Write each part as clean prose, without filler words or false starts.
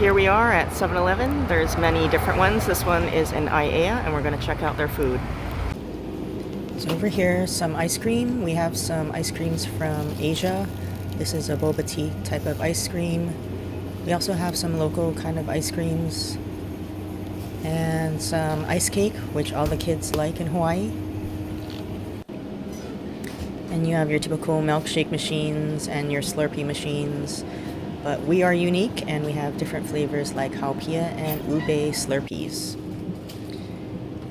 here we are at 7-Eleven. There's many different ones. This one is in Aiea, and we're going to check out their food. So over here, some ice cream. We have some ice creams from Asia. This is a boba tea type of ice cream. We also have some local kind of ice creams. And some ice cake, which all the kids like in Hawaii. And you have your typical milkshake machines and your Slurpee machines. But we are unique, and we have different flavors like Haupia and Ubae Slurpees.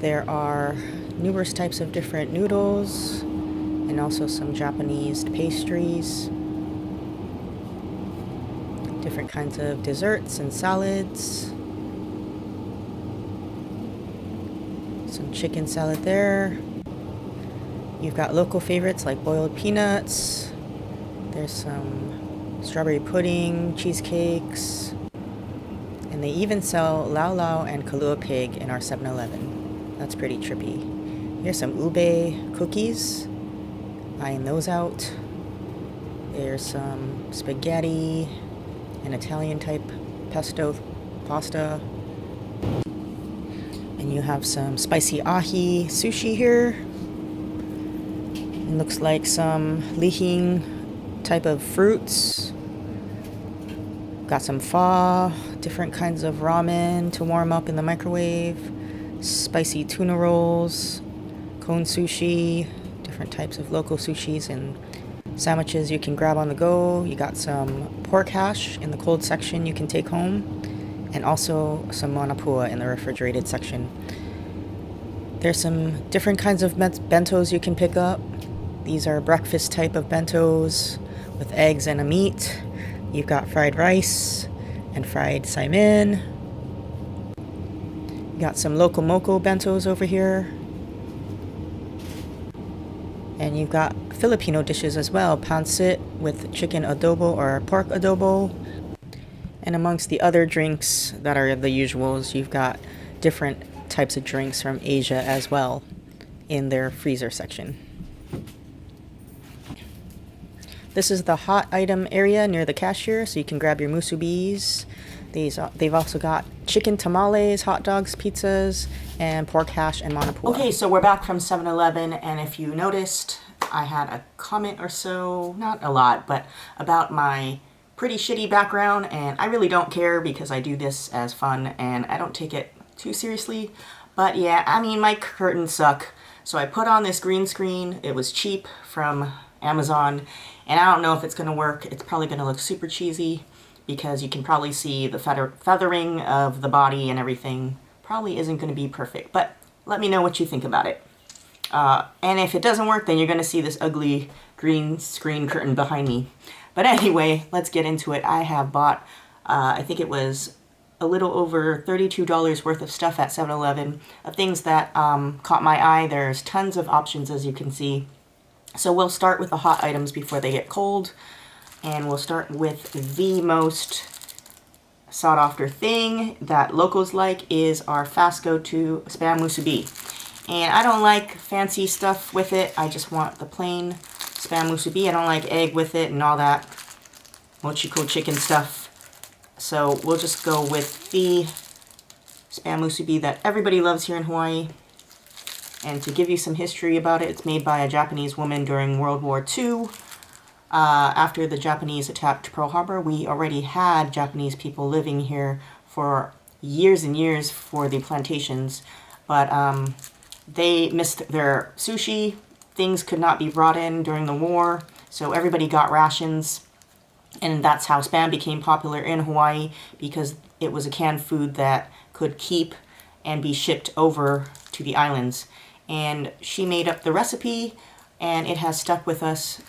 There are numerous types of different noodles, and also some Japanese pastries. Different kinds of desserts and salads. Some chicken salad there. You've got local favorites like boiled peanuts. There's some strawberry pudding, cheesecakes, and they even sell lau lau and Kalua pig in our 7-Eleven. That's pretty trippy. Here's some ube cookies. Eyeing those out. There's some spaghetti, an Italian type pesto pasta. And you have some spicy ahi sushi here. It looks like some Lychee type of fruits. Got some pho, different kinds of ramen to warm up in the microwave, spicy tuna rolls, cone sushi, different types of local sushis and sandwiches you can grab on the go. You got some pork hash in the cold section you can take home, and also some manapua in the refrigerated section. There's some different kinds of bentos you can pick up. These are breakfast type of bentos with eggs and a meat. You've got fried rice and fried salmon. You got some loco moco bentos over here. And you've got Filipino dishes as well. Pancit with chicken adobo or pork adobo. And amongst the other drinks that are the usuals, you've got different types of drinks from Asia as well in their freezer section. This is the hot item area near the cashier, so you can grab your musubis. They've also got chicken tamales, hot dogs, pizzas, and pork hash and manapua. Okay, so we're back from 7-Eleven, and if you noticed, I had a comment or so, not a lot, but about my pretty shitty background, and I really don't care because I do this as fun, and I don't take it too seriously. But yeah, I mean, my curtains suck. So I put on this green screen. It was cheap from Amazon, and I don't know if it's going to work. It's probably going to look super cheesy because you can probably see the feathering of the body and everything. Probably isn't going to be perfect, but let me know what you think about it. And if it doesn't work, then you're going to see this ugly green screen curtain behind me. But anyway, let's get into it. I have bought, I think it was a little over $32 worth of stuff at 7-Eleven, of things that caught my eye. There's tons of options, as you can see. So we'll start with the hot items before they get cold, and we'll start with the most sought after thing that locals like is our fast go-to Spam Musubi. And I don't like fancy stuff with it. I just want the plain Spam Musubi. I don't like egg with it and all that mochiko chicken stuff. So we'll just go with the Spam Musubi that everybody loves here in Hawaii. And to give you some history about it, it's made by a Japanese woman during World War II. After the Japanese attacked Pearl Harbor, we already had Japanese people living here for years and years for the plantations. But they missed their sushi. Things could not be brought in during the war, so everybody got rations. And that's how Spam became popular in Hawaii, because it was a canned food that could keep and be shipped over to the islands. And she made up the recipe, and it has stuck with us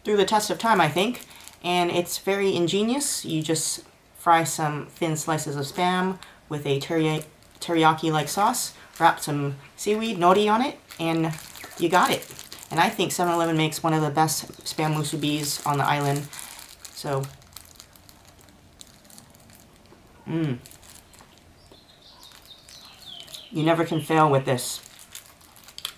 through the test of time, I think. And it's very ingenious. You just fry some thin slices of Spam with a teriyaki-like sauce, wrap some seaweed, nori on it, and you got it. And I think 7-Eleven makes one of the best Spam Musubis on the island. So, you never can fail with this.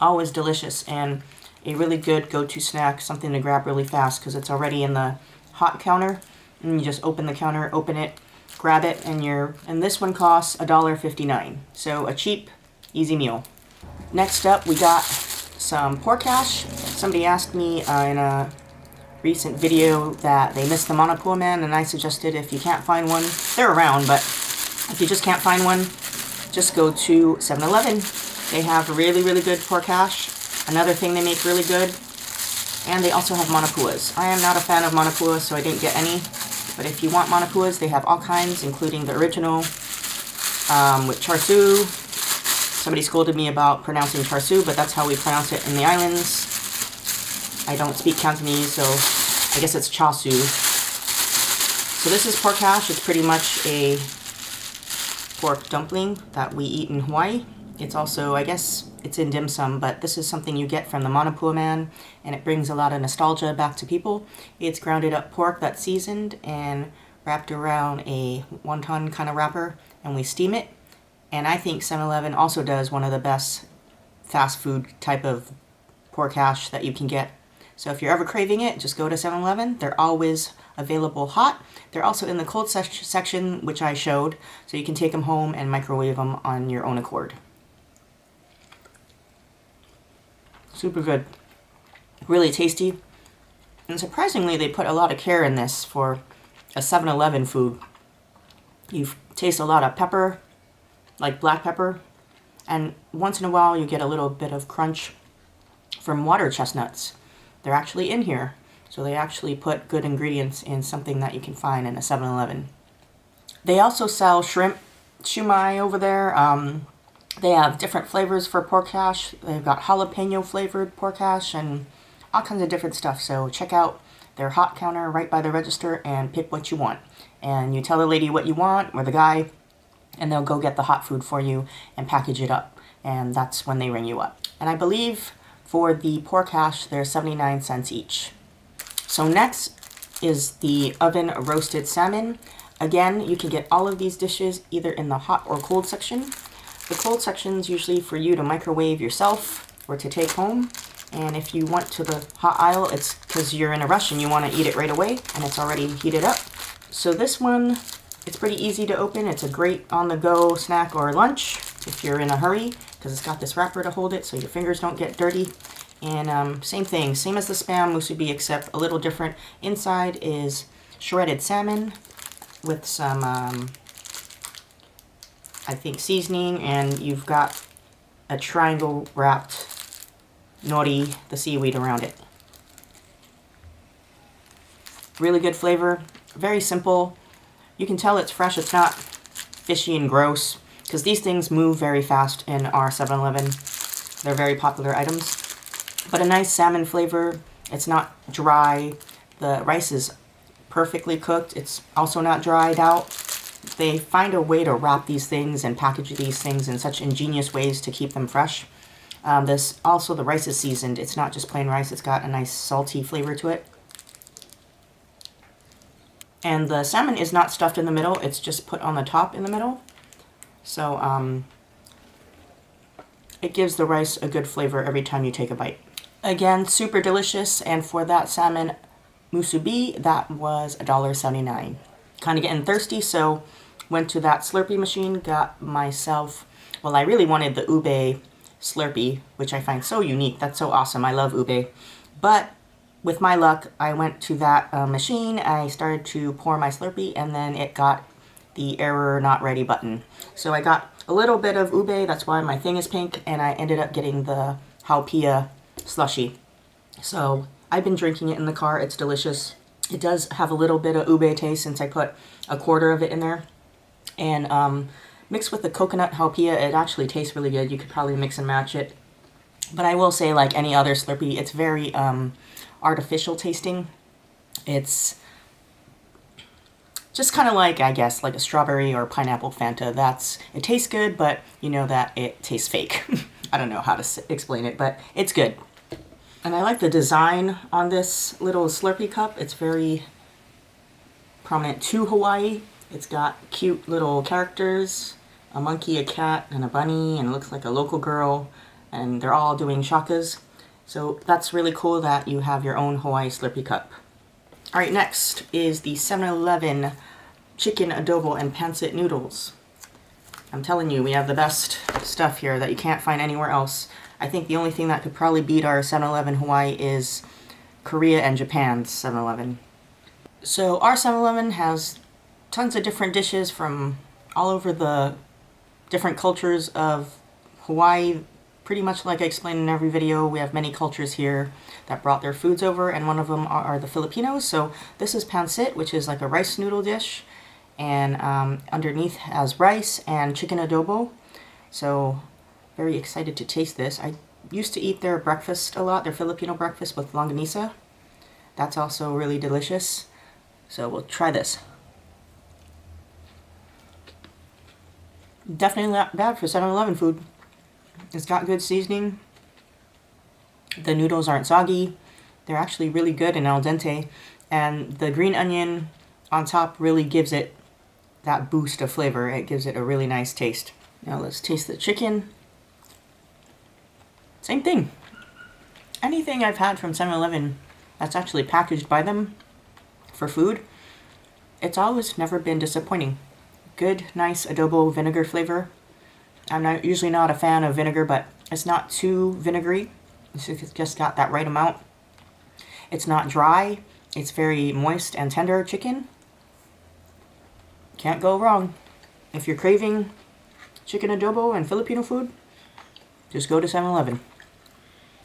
Always delicious, and a really good go-to snack, something to grab really fast because it's already in the hot counter. And you just open the counter, open it, grab it, and this one costs $1.59. So a cheap, easy meal. Next up, we got some pork hash. Somebody asked me in a recent video that they missed the Manapua Man, and I suggested if you can't find one, they're around, but if you just can't find one, just go to 7-Eleven. They have really, really good pork hash. Another thing they make really good. And they also have manapuas. I am not a fan of manapuas, so I didn't get any. But if you want manapuas, they have all kinds, including the original with char siu. Somebody scolded me about pronouncing char siu, but that's how we pronounce it in the islands. I don't speak Cantonese, so I guess it's cha siu. So this is pork hash. It's pretty much a pork dumpling that we eat in Hawaii. It's also, I guess, it's in dim sum, but this is something you get from the Manapua Man, and it brings a lot of nostalgia back to people. It's grounded up pork that's seasoned and wrapped around a wonton kind of wrapper, and we steam it. And I think 7-Eleven also does one of the best fast food type of pork hash that you can get. So if you're ever craving it, just go to 7-Eleven. They're always available hot. They're also in the cold section, which I showed, so you can take them home and microwave them on your own accord. Super good. Really tasty. And surprisingly, they put a lot of care in this for a 7-Eleven food. You taste a lot of pepper, like black pepper, and once in a while you get a little bit of crunch from water chestnuts. They're actually in here, so they actually put good ingredients in something that you can find in a 7-Eleven. They also sell shrimp shumai over there. They have different flavors for pork hash. They've got jalapeno flavored pork hash and all kinds of different stuff. So check out their hot counter right by the register and pick what you want. And you tell the lady what you want, or the guy, and they'll go get the hot food for you and package it up. And that's when they ring you up. And I believe for the pork hash, they're 79 cents each. So next is the oven roasted salmon. Again, you can get all of these dishes either in the hot or cold section. The cold section is usually for you to microwave yourself or to take home. And if you want to the hot aisle, it's because you're in a rush and you want to eat it right away and it's already heated up. So this one, it's pretty easy to open. It's a great on-the-go snack or lunch if you're in a hurry, because it's got this wrapper to hold it so your fingers don't get dirty. And same thing, same as the Spam Musubi, except a little different. Inside is shredded salmon with some, I think, seasoning, and you've got a triangle wrapped nori, the seaweed, around it. Really good flavor, very simple. You can tell it's fresh, it's not fishy and gross, because these things move very fast in our 7-Eleven. They're very popular items. But a nice salmon flavor. It's not dry. The rice is perfectly cooked. It's also not dried out. They find a way to wrap these things and package these things in such ingenious ways to keep them fresh. The rice is seasoned. It's not just plain rice. It's got a nice salty flavor to it. And the salmon is not stuffed in the middle. It's just put on the top in the middle. So it gives the rice a good flavor every time you take a bite. Again, super delicious. And for that salmon musubi, that was $1.79. Kind of getting thirsty, so went to that Slurpee machine, got myself, well, I really wanted the Ubae Slurpee, which I find so unique. That's so awesome. I love Ubae. But with my luck, I went to that machine, I started to pour my Slurpee, and then it got the error not ready button. So I got a little bit of Ubae, that's why my thing is pink, and I ended up getting the Haupia slushy. So I've been drinking it in the car. It's delicious. It does have a little bit of Ubae taste since I put a quarter of it in there. And mixed with the coconut Haupia, it actually tastes really good. You could probably mix and match it. But I will say, like any other Slurpee, it's very artificial tasting. It's just kind of like, I guess, like a strawberry or pineapple Fanta. It tastes good, but you know that it tastes fake. I don't know how to explain it, but it's good. And I like the design on this little Slurpee cup. It's very prominent to Hawaii. It's got cute little characters, a monkey, a cat, and a bunny, and it looks like a local girl, and they're all doing shakas. So that's really cool that you have your own Hawaii Slurpee cup. Alright, next is the 7-Eleven chicken adobo and pancit noodles. I'm telling you, we have the best stuff here that you can't find anywhere else. I think the only thing that could probably beat our 7-Eleven Hawaii is Korea and Japan's 7-Eleven. So our 7-Eleven has tons of different dishes from all over the different cultures of Hawaii. Pretty much like I explained in every video, we have many cultures here that brought their foods over, and one of them are the Filipinos. So this is pancit, which is like a rice noodle dish, and underneath has rice and chicken adobo. So very excited to taste this. I used to eat their breakfast a lot, their Filipino breakfast with longanisa. That's also really delicious. So we'll try this. Definitely not bad for 7-Eleven food. It's got good seasoning. The noodles aren't soggy. They're actually really good and al dente. And the green onion on top really gives it that boost of flavor. It gives it a really nice taste. Now let's taste the chicken. Same thing. Anything I've had from 7-Eleven that's actually packaged by them for food, it's always never been disappointing. Good, nice adobo vinegar flavor. I'm usually not a fan of vinegar, but it's not too vinegary. It's just got that right amount. It's not dry. It's very moist and tender chicken. Can't go wrong. If you're craving chicken adobo and Filipino food, just go to 7-Eleven.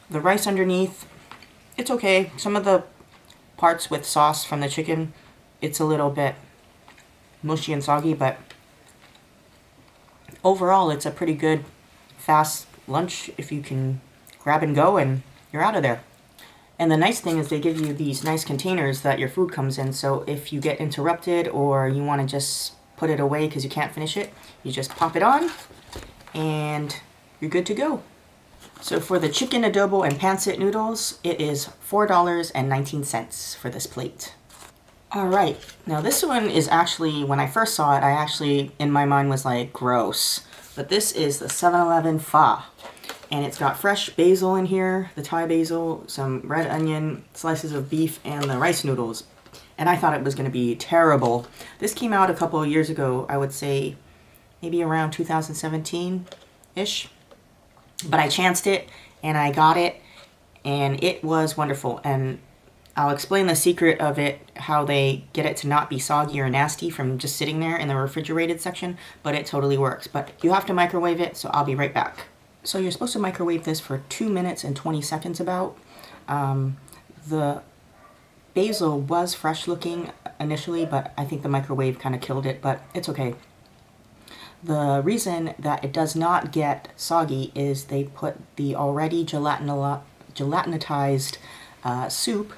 The rice underneath, it's okay. Some of the parts with sauce from the chicken, it's a little bit mushy and soggy, but overall it's a pretty good fast lunch if you can grab and go and you're out of there. And the nice thing is they give you these nice containers that your food comes in, so if you get interrupted or you want to just put it away because you can't finish it, you just pop it on and you're good to go. So for the chicken adobo and pancit noodles, it is $4.19 for this plate. Alright, now this one is actually, when I first saw it, I actually, in my mind, was like, gross. But this is the 7-Eleven pho. And it's got fresh basil in here, the Thai basil, some red onion, slices of beef, and the rice noodles. And I thought it was going to be terrible. This came out a couple of years ago, I would say maybe around 2017-ish. But I chanced it, and I got it, and it was wonderful. And I'll explain the secret of it, how they get it to not be soggy or nasty from just sitting there in the refrigerated section, but it totally works. But you have to microwave it, so I'll be right back. So you're supposed to microwave this for 2 minutes and 20 seconds about. The basil was fresh looking initially, but I think the microwave kind of killed it, but it's okay. The reason that it does not get soggy is they put the already gelatinized soup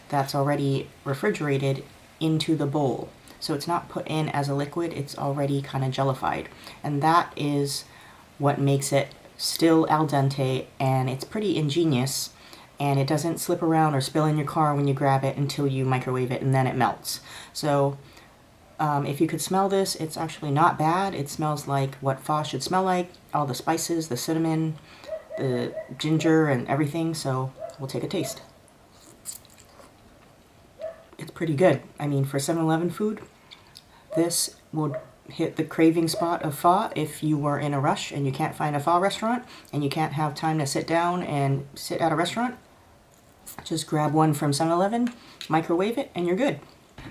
that's already refrigerated into the bowl. So it's not put in as a liquid, it's already kind of jellified. And that is what makes it still al dente, and it's pretty ingenious, and it doesn't slip around or spill in your car when you grab it until you microwave it and then it melts. So if you could smell this, it's actually not bad. It smells like what pho should smell like, all the spices, the cinnamon, the ginger, and everything. So we'll take a taste. It's pretty good. I mean, for 7-Eleven food, this would hit the craving spot of pho if you were in a rush and you can't find a pho restaurant and you can't have time to sit down and sit at a restaurant. Just grab one from 7-Eleven, microwave it, and you're good.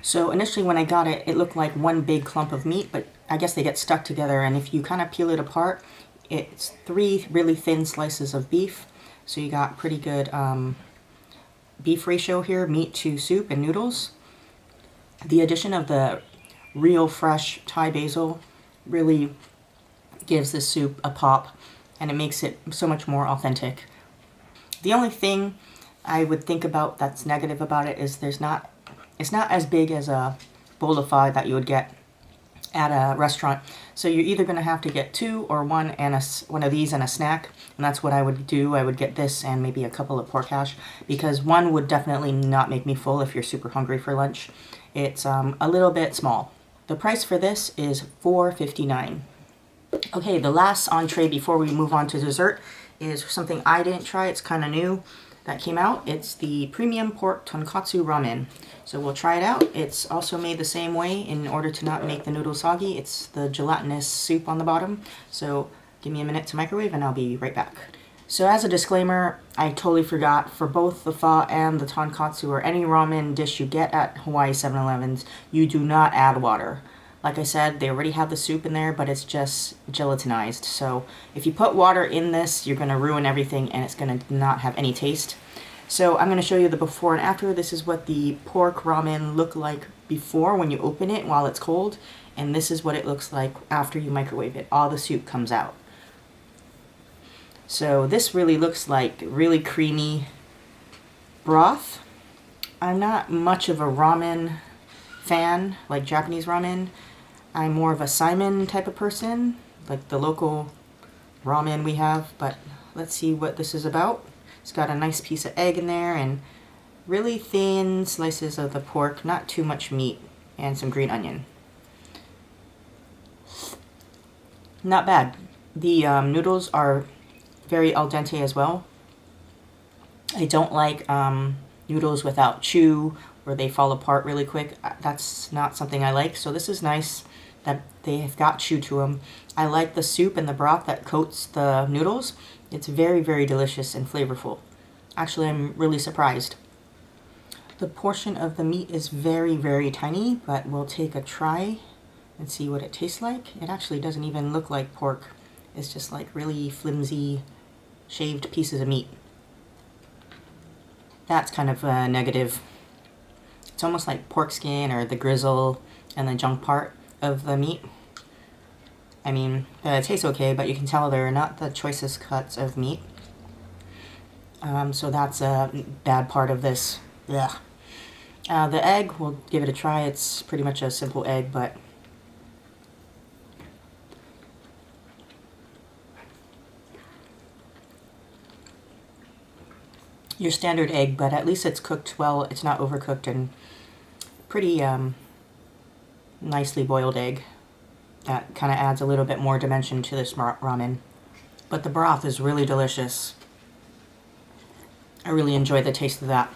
So initially when I got it, it looked like one big clump of meat, but I guess they get stuck together, and if you kind of peel it apart, it's 3 really thin slices of beef. So you got pretty good beef ratio here, meat to soup and noodles. The addition of the real fresh Thai basil really gives this soup a pop, and it makes it so much more authentic. The only thing I would think about that's negative about it is it's not as big as a bowl of pho that you would get at a restaurant. So you're either going to have to get 2 or 1 and one of these and a snack. And that's what I would do. I would get this and maybe a couple of pork hash, because 1 would definitely not make me full if you're super hungry for lunch. It's a little bit small. The price for this is $4.59. Okay, the last entree before we move on to dessert is something I didn't try. It's kind of new. that came out. It's the premium pork Tonkatsu ramen. So we'll try it out. It's also made the same way in order to not make the noodles soggy. It's the gelatinous soup on the bottom. So give me a minute to microwave and I'll be right back. So as a disclaimer, I totally forgot, for both the pho and the tonkatsu or any ramen dish you get at Hawaii 7-Elevens, you do not add water. Like I said, they already have the soup in there, but it's just gelatinized. So if you put water in this, you're going to ruin everything and it's going to not have any taste. So I'm going to show you the before and after. This is what the pork ramen looked like before when you open it while it's cold. And this is what it looks like after you microwave it. All the soup comes out. So this really looks like really creamy broth. I'm not much of a ramen fan, like Japanese ramen. I'm more of a Salmon type of person, like the local ramen we have. But let's see what this is about. It's got a nice piece of egg in there and really thin slices of the pork, not too much meat, and some green onion. Not bad. The noodles are very al dente as well. I don't like noodles without chew, where they fall apart really quick. That's not something I like. So this is nice that they have got chew to them. I like the soup and the broth that coats the noodles. It's very, very delicious and flavorful. Actually, I'm really surprised. The portion of the meat is very, very tiny, but we'll take a try and see what it tastes like. It actually doesn't even look like pork. It's just like really flimsy, shaved pieces of meat. That's kind of negative. It's almost like pork skin or the grizzle and the junk part of the meat. I mean, it tastes okay, but you can tell they're not the choicest cuts of meat. So that's a bad part of this. Ugh. The egg, we'll give it a try. It's pretty much a simple egg, but your standard egg, but at least it's cooked well. It's not overcooked and pretty nicely boiled egg. That kind of adds a little bit more dimension to this ramen. But the broth is really delicious. I really enjoy the taste of that.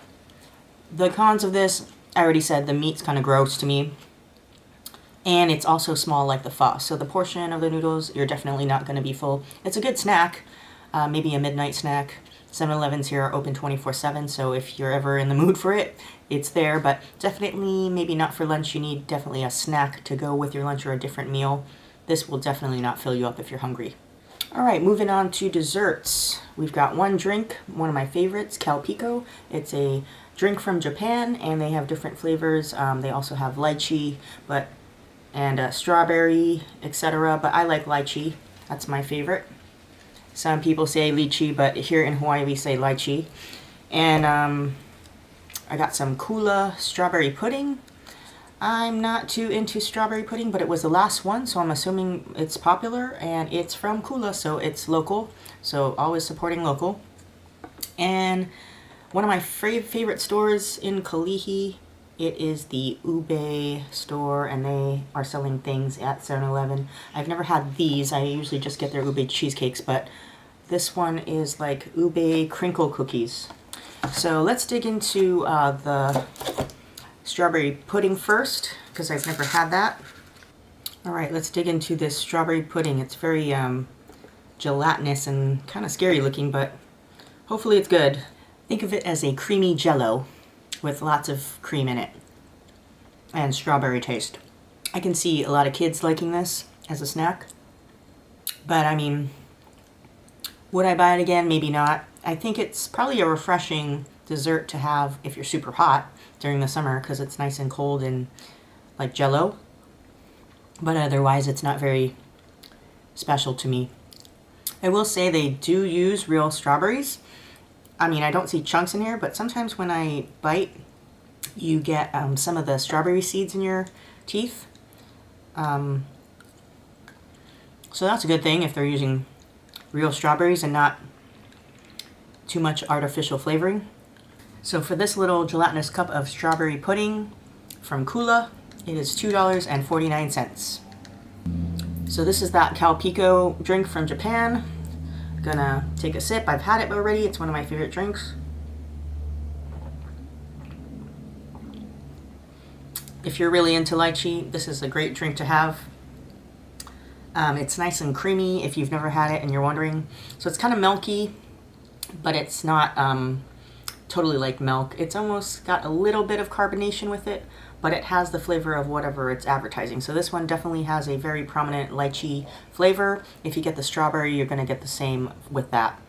The cons of this, I already said, the meat's kind of gross to me. And it's also small like the pho. So the portion of the noodles, you're definitely not going to be full. It's a good snack, maybe a midnight snack. 7-Elevens here are open 24/7, so if you're ever in the mood for it, it's there, but definitely maybe not for lunch. You need definitely a snack to go with your lunch or a different meal. This will definitely not fill you up if you're hungry. All right, moving on to desserts. We've got one drink, one of my favorites, Calpico. It's a drink from Japan, and they have different flavors. They also have lychee, and strawberry, etc. But I like lychee. That's my favorite. Some people say lychee, but here in Hawaii we say lychee. And I got some Kula strawberry pudding. I'm not too into strawberry pudding, but it was the last one, so I'm assuming it's popular, and it's from Kula, so it's local. So always supporting local. And one of my favorite stores in Kalihi, it is the Ubae store, and they are selling things at 7-Eleven. I've never had these. I usually just get their Ubae cheesecakes, but this one is like Ubae crinkle cookies. So let's dig into the strawberry pudding first, because I've never had that. All right, let's dig into this strawberry pudding. It's very gelatinous and kind of scary looking, but hopefully it's good. Think of it as a creamy jello with lots of cream in it and strawberry taste. I can see a lot of kids liking this as a snack, but I mean, would I buy it again? Maybe not. I think it's probably a refreshing dessert to have if you're super hot during the summer, because it's nice and cold and like jello, but otherwise it's not very special to me. I will say they do use real strawberries. I mean, I don't see chunks in here, but sometimes when I bite, you get some of the strawberry seeds in your teeth. So that's a good thing if they're using real strawberries and not too much artificial flavoring. So for this little gelatinous cup of strawberry pudding from Kula, it is $2.49. So this is that Calpico drink from Japan. Gonna take a sip. I've had it already. It's one of my favorite drinks. If you're really into lychee, this is a great drink to have. It's nice and creamy if you've never had it and you're wondering. So it's kind of milky, but it's not totally like milk. It's almost got a little bit of carbonation with it, but it has the flavor of whatever it's advertising. So this one definitely has a very prominent lychee flavor. If you get the strawberry, you're going to get the same with that.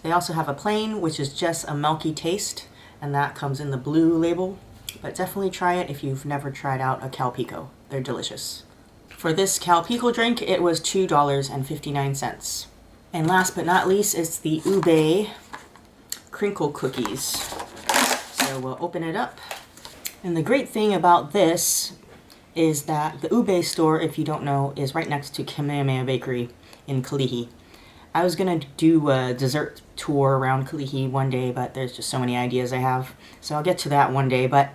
They also have a plain, which is just a milky taste, and that comes in the blue label. But definitely try it if you've never tried out a Calpico. They're delicious. For this Calpico drink, it was $2.59. And last but not least is the Ubae Crinkle cookies. So we'll open it up. And the great thing about this is that the Ubae store, if you don't know, is right next to Kamehameha Bakery in Kalihi. I was gonna do a dessert tour around Kalihi one day, but there's just so many ideas I have. So I'll get to that one day, but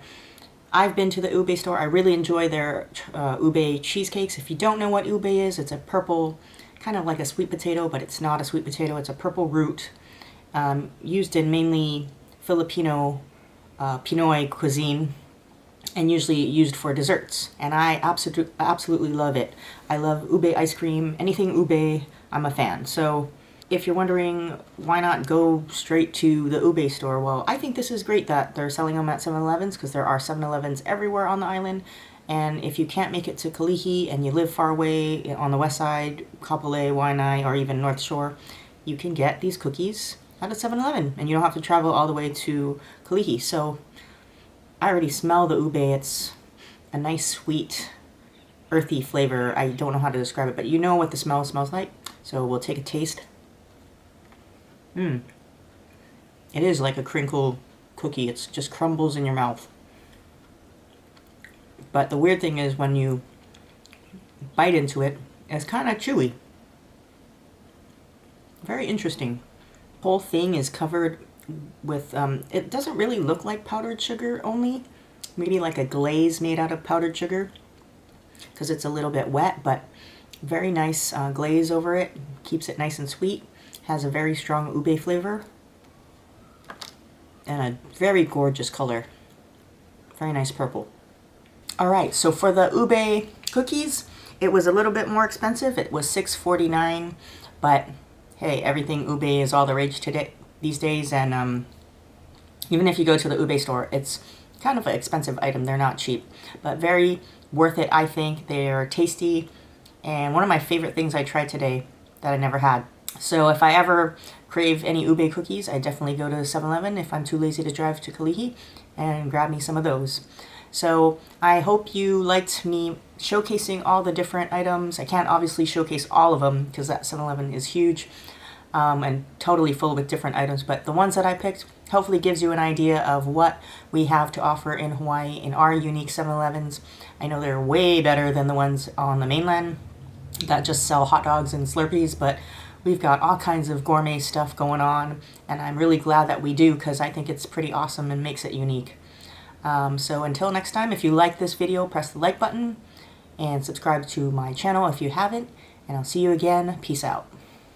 I've been to the Ubae store. I really enjoy their Ubae cheesecakes. If you don't know what Ubae is, it's a purple, kind of like a sweet potato, but it's not a sweet potato. It's a purple root used in mainly Filipino Pinoy cuisine and usually used for desserts. And I absolutely love it. I love Ubae ice cream. Anything Ubae, I'm a fan. So if you're wondering why not go straight to the Ubae store, well, I think this is great that they're selling them at 7-Elevens because there are 7-Elevens everywhere on the island. And if you can't make it to Kalihi and you live far away on the west side, Kapolei, Waianae, or even North Shore, you can get these cookies at a 7-Eleven and you don't have to travel all the way to Kalihi. So I already smell the Ubae. It's a nice, sweet, earthy flavor. I don't know how to describe it, but you know what the smell smells like. So we'll take a taste. It is like a crinkle cookie. It just crumbles in your mouth. But the weird thing is when you bite into it, it's kind of chewy. Very interesting. The whole thing is covered with, it doesn't really look like powdered sugar only. Maybe like a glaze made out of powdered sugar because it's a little bit wet, but very nice glaze over it. Keeps it nice and sweet. Has a very strong Ubae flavor and a very gorgeous color. Very nice purple. Alright, so for the Ubae cookies, it was a little bit more expensive. It was $6.49, but hey, everything Ubae is all the rage today these days, and even if you go to the Ubae store, it's kind of an expensive item. They're not cheap, but very worth it, I think. They're tasty, and one of my favorite things I tried today that I never had. So if I ever crave any Ubae cookies, I definitely go to 7-Eleven if I'm too lazy to drive to Kalihi and grab me some of those. So I hope you liked me showcasing all the different items. I can't obviously showcase all of them because that 7-Eleven is huge and totally full with different items, but the ones that I picked hopefully gives you an idea of what we have to offer in Hawaii in our unique 7-Elevens. I know they're way better than the ones on the mainland that just sell hot dogs and Slurpees, but we've got all kinds of gourmet stuff going on, and I'm really glad that we do because I think it's pretty awesome and makes it unique. So until next time, if you like this video, press the like button and subscribe to my channel if you haven't, and I'll see you again. Peace out.